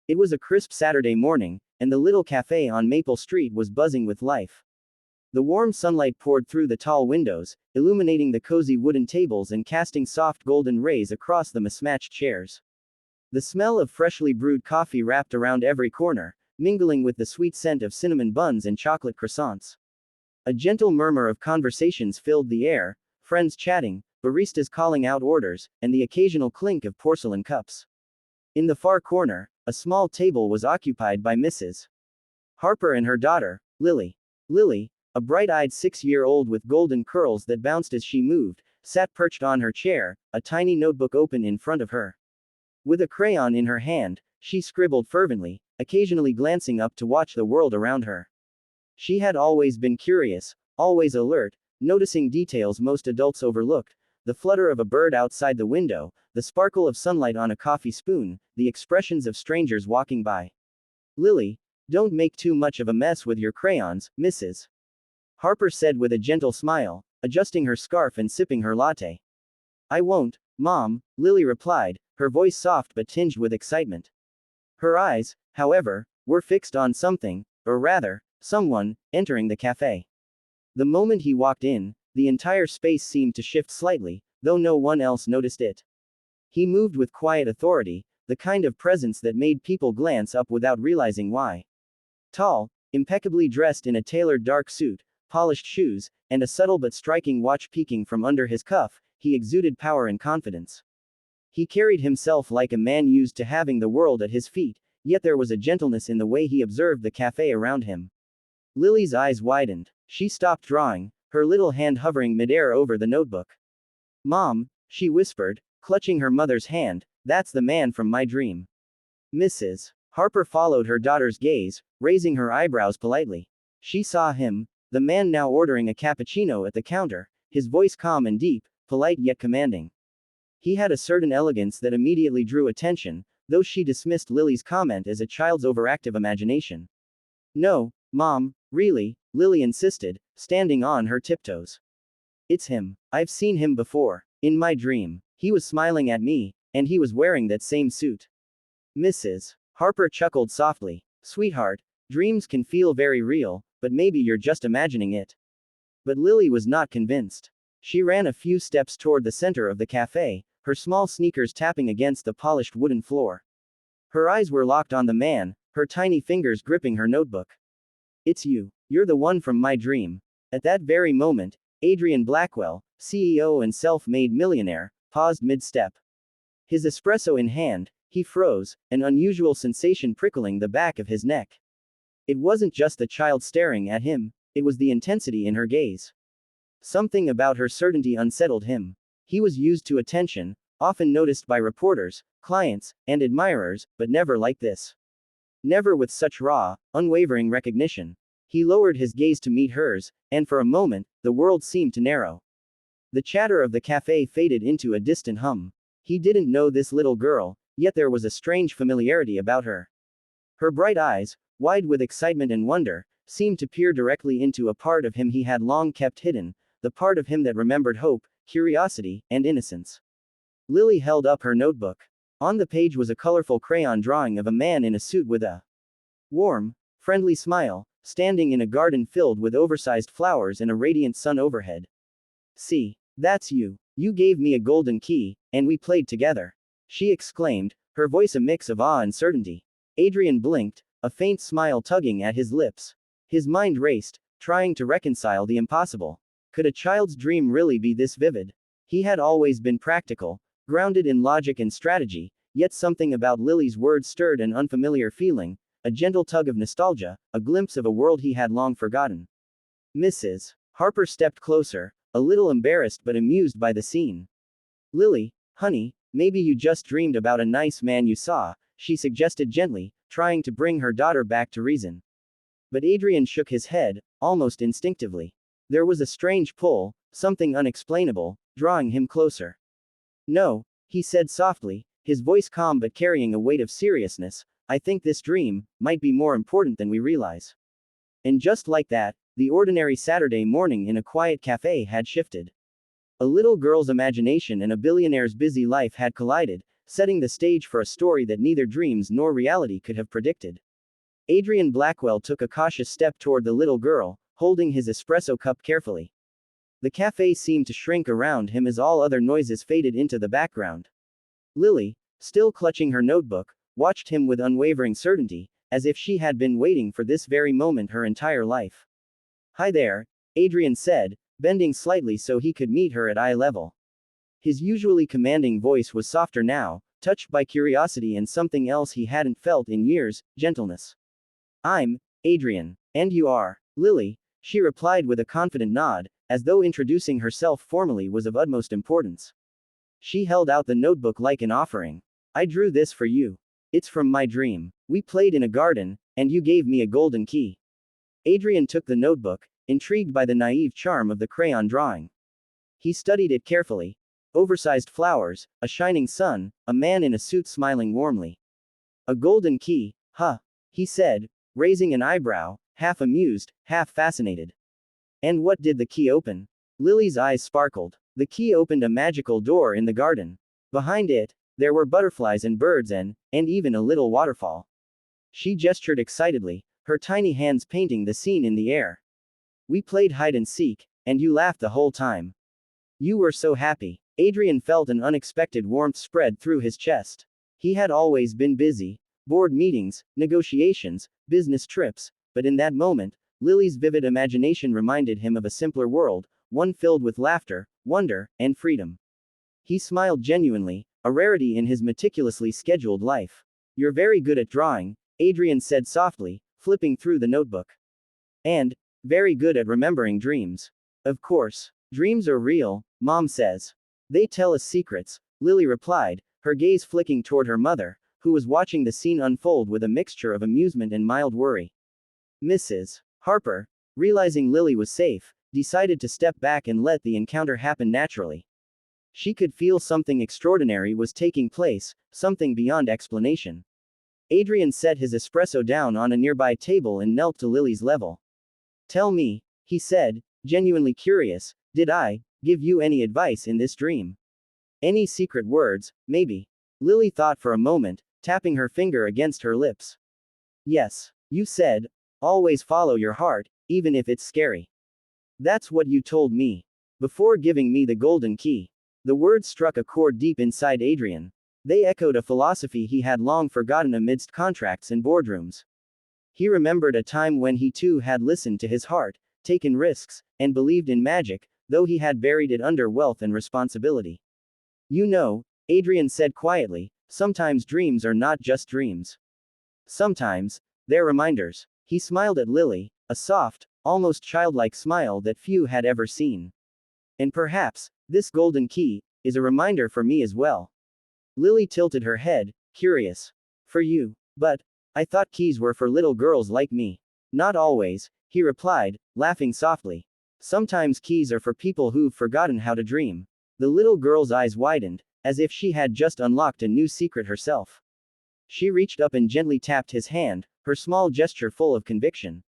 It was a crisp Saturday morning, and the little cafe on Maple Street was buzzing with life. The warm sunlight poured through the tall windows, illuminating the cozy wooden tables and casting soft golden rays across the mismatched chairs. The smell of freshly brewed coffee wrapped around every corner, mingling with the sweet scent of cinnamon buns and chocolate croissants. A gentle murmur of conversations filled the air, friends chatting, baristas calling out orders, and the occasional clink of porcelain cups. In the far corner, a small table was occupied by Mrs. Harper and her daughter, Lily. Lily, a bright-eyed 6-year-old with golden curls that bounced as she moved, sat perched on her chair, a tiny notebook open in front of her. With a crayon in her hand, she scribbled fervently, occasionally glancing up to watch the world around her. She had always been curious, always alert, noticing details most adults overlooked: the flutter of a bird outside the window, the sparkle of sunlight on a coffee spoon, the expressions of strangers walking by. "Lily, don't make too much of a mess with your crayons, Mrs. Harper said with a gentle smile, adjusting her scarf and sipping her latte. "I won't, Mom," Lily replied, her voice soft but tinged with excitement. Her eyes, however, were fixed on something, or rather, someone, entering the cafe. The moment he walked in, the entire space seemed to shift slightly, though no one else noticed it. He moved with quiet authority, the kind of presence that made people glance up without realizing why. Tall, impeccably dressed in a tailored dark suit, polished shoes, and a subtle but striking watch peeking from under his cuff, he exuded power and confidence. He carried himself like a man used to having the world at his feet, yet there was a gentleness in the way he observed the cafe around him. Lily's eyes widened. She stopped drawing, her little hand hovering midair over the notebook. "Mom," she whispered, clutching her mother's hand, "that's the man from my dream." Mrs. Harper followed her daughter's gaze, raising her eyebrows politely. She saw him, the man now ordering a cappuccino at the counter, his voice calm and deep, polite yet commanding. He had a certain elegance that immediately drew attention, though she dismissed Lily's comment as a child's overactive imagination. "No, Mom, really," Lily insisted, standing on her tiptoes. "It's him. I've seen him before. In my dream. He was smiling at me, and he was wearing that same suit." Mrs. Harper chuckled softly. "Sweetheart, dreams can feel very real, but maybe you're just imagining it." But Lily was not convinced. She ran a few steps toward the center of the cafe, her small sneakers tapping against the polished wooden floor. Her eyes were locked on the man, her tiny fingers gripping her notebook. "It's you. You're the one from my dream." At that very moment, Adrian Blackwell, CEO and self-made millionaire, paused mid-step. His espresso in hand, he froze, an unusual sensation prickling the back of his neck. It wasn't just the child staring at him, it was the intensity in her gaze. Something about her certainty unsettled him. He was used to attention, often noticed by reporters, clients, and admirers, but never like this. Never with such raw, unwavering recognition. He lowered his gaze to meet hers, and for a moment, the world seemed to narrow. The chatter of the cafe faded into a distant hum. He didn't know this little girl, yet there was a strange familiarity about her. Her bright eyes, wide with excitement and wonder, seemed to peer directly into a part of him he had long kept hidden, the part of him that remembered hope, curiosity, and innocence. Lily held up her notebook. On the page was a colorful crayon drawing of a man in a suit with a warm, friendly smile, standing in a garden filled with oversized flowers and a radiant sun overhead. "See, that's you. You gave me a golden key, and we played together," she exclaimed, her voice a mix of awe and certainty. Adrian blinked, a faint smile tugging at his lips. His mind raced, trying to reconcile the impossible. Could a child's dream really be this vivid? He had always been practical, grounded in logic and strategy, yet something about Lily's words stirred an unfamiliar feeling, a gentle tug of nostalgia, a glimpse of a world he had long forgotten. Mrs. Harper stepped closer, a little embarrassed but amused by the scene. "Lily, honey, maybe you just dreamed about a nice man you saw," she suggested gently, trying to bring her daughter back to reason. But Adrian shook his head, almost instinctively. There was a strange pull, something unexplainable, drawing him closer. "No," he said softly, his voice calm but carrying a weight of seriousness, "I think this dream might be more important than we realize." And just like that, the ordinary Saturday morning in a quiet cafe had shifted. A little girl's imagination and a billionaire's busy life had collided, setting the stage for a story that neither dreams nor reality could have predicted. Adrian Blackwell took a cautious step toward the little girl, holding his espresso cup carefully. The cafe seemed to shrink around him as all other noises faded into the background. Lily, still clutching her notebook, watched him with unwavering certainty, as if she had been waiting for this very moment her entire life. "Hi there," Adrian said, bending slightly so he could meet her at eye level. His usually commanding voice was softer now, touched by curiosity and something else he hadn't felt in years, gentleness. "I'm Adrian. And you are Lily," she replied with a confident nod, as though introducing herself formally was of utmost importance. She held out the notebook like an offering. "I drew this for you. It's from my dream. We played in a garden, and you gave me a golden key." Adrian took the notebook, intrigued by the naive charm of the crayon drawing. He studied it carefully. Oversized flowers, a shining sun, a man in a suit smiling warmly. "A golden key, huh?" he said, raising an eyebrow, half amused, half fascinated. "And what did the key open?" Lily's eyes sparkled. The key opened a magical door in the garden. Behind it, there were butterflies and birds and even a little waterfall. She gestured excitedly, her tiny hands painting the scene in the air. "We played hide and seek, and you laughed the whole time. You were so happy." Adrian felt an unexpected warmth spread through his chest. He had always been busy. Board meetings, negotiations, business trips, but in that moment, Lily's vivid imagination reminded him of a simpler world, one filled with laughter, wonder, and freedom. He smiled genuinely, a rarity in his meticulously scheduled life. "You're very good at drawing," Adrian said softly, flipping through the notebook. "And very good at remembering dreams. Of course. Dreams are real, Mom says. They tell us secrets," Lily replied, her gaze flicking toward her mother, who was watching the scene unfold with a mixture of amusement and mild worry. Mrs. Harper, realizing Lily was safe, decided to step back and let the encounter happen naturally. She could feel something extraordinary was taking place, something beyond explanation. Adrian set his espresso down on a nearby table and knelt to Lily's level. "Tell me," he said, genuinely curious, "did I give you any advice in this dream? Any secret words, maybe?" Lily thought for a moment, tapping her finger against her lips. "Yes. You said, always follow your heart, even if it's scary. That's what you told me. Before giving me the golden key." The words struck a chord deep inside Adrian. They echoed a philosophy he had long forgotten amidst contracts and boardrooms. He remembered a time when he too had listened to his heart, taken risks, and believed in magic, though he had buried it under wealth and responsibility. "You know," Adrian said quietly, "sometimes dreams are not just dreams. Sometimes, they're reminders." He smiled at Lily, a soft, almost childlike smile that few had ever seen. "And perhaps, this golden key is a reminder for me as well." Lily tilted her head, curious. "For you? But I thought keys were for little girls like me." "Not always," he replied, laughing softly. "Sometimes keys are for people who've forgotten how to dream." The little girl's eyes widened, as if she had just unlocked a new secret herself. She reached up and gently tapped his hand, her small gesture full of conviction.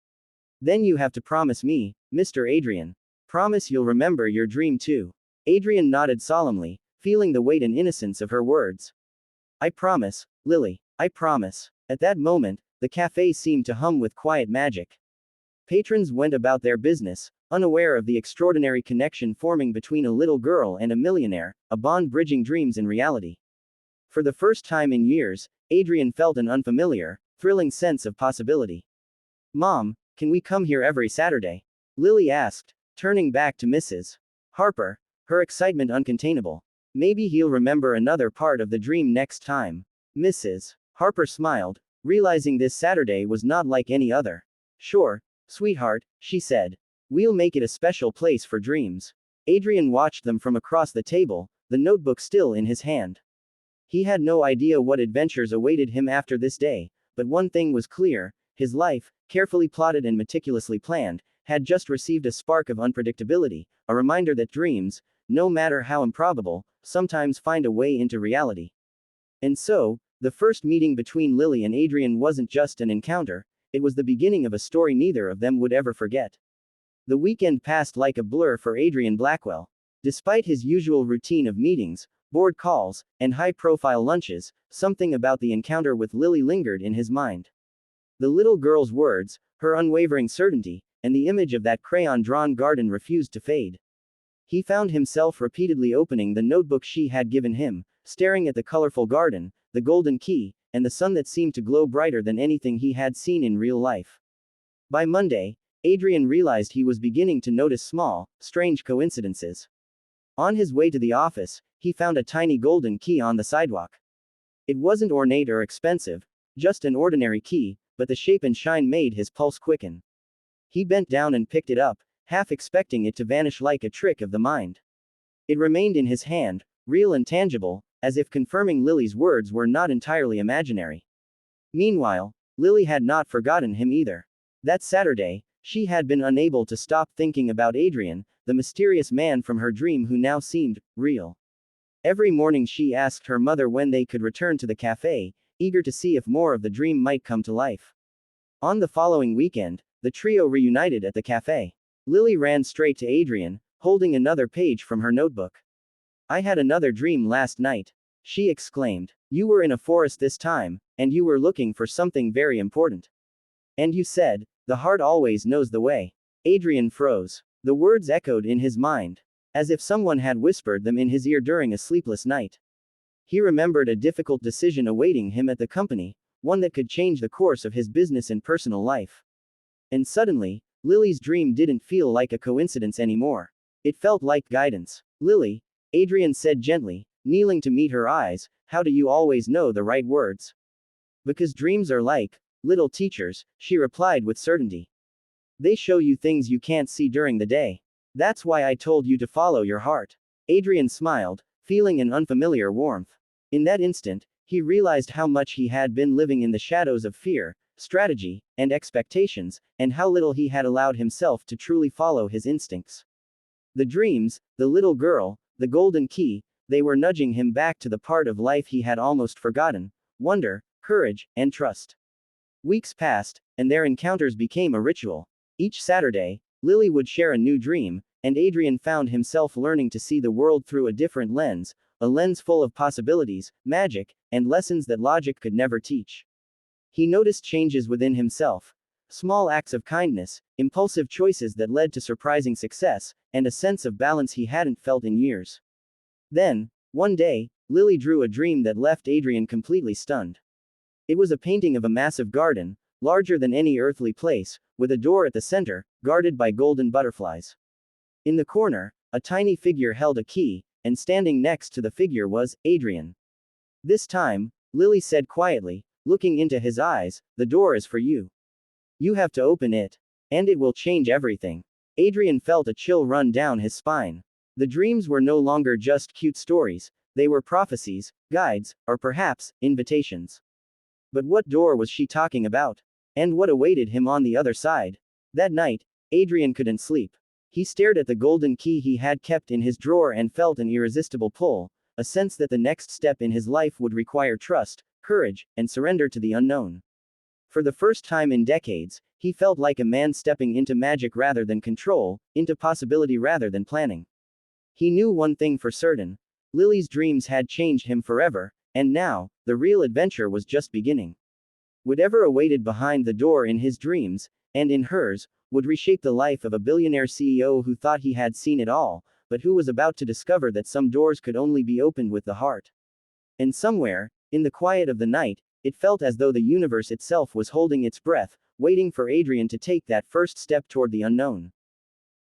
"Then you have to promise me, Mr. Adrian. Promise you'll remember your dream too." Adrian nodded solemnly, feeling the weight and innocence of her words. "I promise, Lily. I promise." At that moment, the cafe seemed to hum with quiet magic. Patrons went about their business, unaware of the extraordinary connection forming between a little girl and a millionaire, a bond bridging dreams and reality. For the first time in years, Adrian felt an unfamiliar, thrilling sense of possibility. "Mom, can we come here every Saturday?" Lily asked, turning back to Mrs. Harper, her excitement uncontainable. "Maybe he'll remember another part of the dream next time." Mrs. Harper smiled, realizing this Saturday was not like any other. "Sure, sweetheart," she said. "We'll make it a special place for dreams." Adrian watched them from across the table, the notebook still in his hand. He had no idea what adventures awaited him after this day, but one thing was clear: his life, carefully plotted and meticulously planned, had just received a spark of unpredictability, a reminder that dreams, no matter how improbable, sometimes find a way into reality. And so, the first meeting between Lily and Adrian wasn't just an encounter, it was the beginning of a story neither of them would ever forget. The weekend passed like a blur for Adrian Blackwell. Despite his usual routine of meetings, board calls, and high-profile lunches, something about the encounter with Lily lingered in his mind. The little girl's words, her unwavering certainty, and the image of that crayon-drawn garden refused to fade. He found himself repeatedly opening the notebook she had given him, staring at the colorful garden, the golden key, and the sun that seemed to glow brighter than anything he had seen in real life. By Monday, Adrian realized he was beginning to notice small, strange coincidences. On his way to the office, he found a tiny golden key on the sidewalk. It wasn't ornate or expensive, just an ordinary key, but the shape and shine made his pulse quicken. He bent down and picked it up, half expecting it to vanish like a trick of the mind. It remained in his hand, real and tangible, as if confirming Lily's words were not entirely imaginary. Meanwhile, Lily had not forgotten him either. That Saturday, she had been unable to stop thinking about Adrian, the mysterious man from her dream who now seemed real. Every morning she asked her mother when they could return to the cafe, eager to see if more of the dream might come to life. On the following weekend, the trio reunited at the cafe. Lily ran straight to Adrian, holding another page from her notebook. "I had another dream last night," she exclaimed. "You were in a forest this time, and you were looking for something very important. And you said, 'The heart always knows the way.'" Adrian froze. The words echoed in his mind, as if someone had whispered them in his ear during a sleepless night. He remembered a difficult decision awaiting him at the company, one that could change the course of his business and personal life. And suddenly, Lily's dream didn't feel like a coincidence anymore. It felt like guidance. "Lily," Adrian said gently, kneeling to meet her eyes, "how do you always know the right words?" "Because dreams are like little teachers," she replied with certainty. "They show you things you can't see during the day. That's why I told you to follow your heart." Adrian smiled, feeling an unfamiliar warmth. In that instant, he realized how much he had been living in the shadows of fear, strategy, and expectations, and how little he had allowed himself to truly follow his instincts. The dreams, the little girl, the golden key, they were nudging him back to the part of life he had almost forgotten: wonder, courage, and trust. Weeks passed, and their encounters became a ritual. Each Saturday, Lily would share a new dream, and Adrian found himself learning to see the world through a different lens, a lens full of possibilities, magic, and lessons that logic could never teach. He noticed changes within himself: small acts of kindness, impulsive choices that led to surprising success, and a sense of balance he hadn't felt in years. Then, one day, Lily drew a dream that left Adrian completely stunned. It was a painting of a massive garden, larger than any earthly place, with a door at the center, guarded by golden butterflies. In the corner, a tiny figure held a key, and standing next to the figure was Adrian. This time, Lily said quietly, looking into his eyes, "The door is for you. You have to open it. And it will change everything." Adrian felt a chill run down his spine. The dreams were no longer just cute stories, they were prophecies, guides, or perhaps, invitations. But what door was she talking about? And what awaited him on the other side? That night, Adrian couldn't sleep. He stared at the golden key he had kept in his drawer and felt an irresistible pull, a sense that the next step in his life would require trust, courage, and surrender to the unknown. For the first time in decades, he felt like a man stepping into magic rather than control, into possibility rather than planning. He knew one thing for certain: Lily's dreams had changed him forever, and now, the real adventure was just beginning. Whatever awaited behind the door in his dreams, and in hers, would reshape the life of a billionaire CEO who thought he had seen it all, but who was about to discover that some doors could only be opened with the heart. And somewhere, in the quiet of the night, it felt as though the universe itself was holding its breath, waiting for Adrian to take that first step toward the unknown.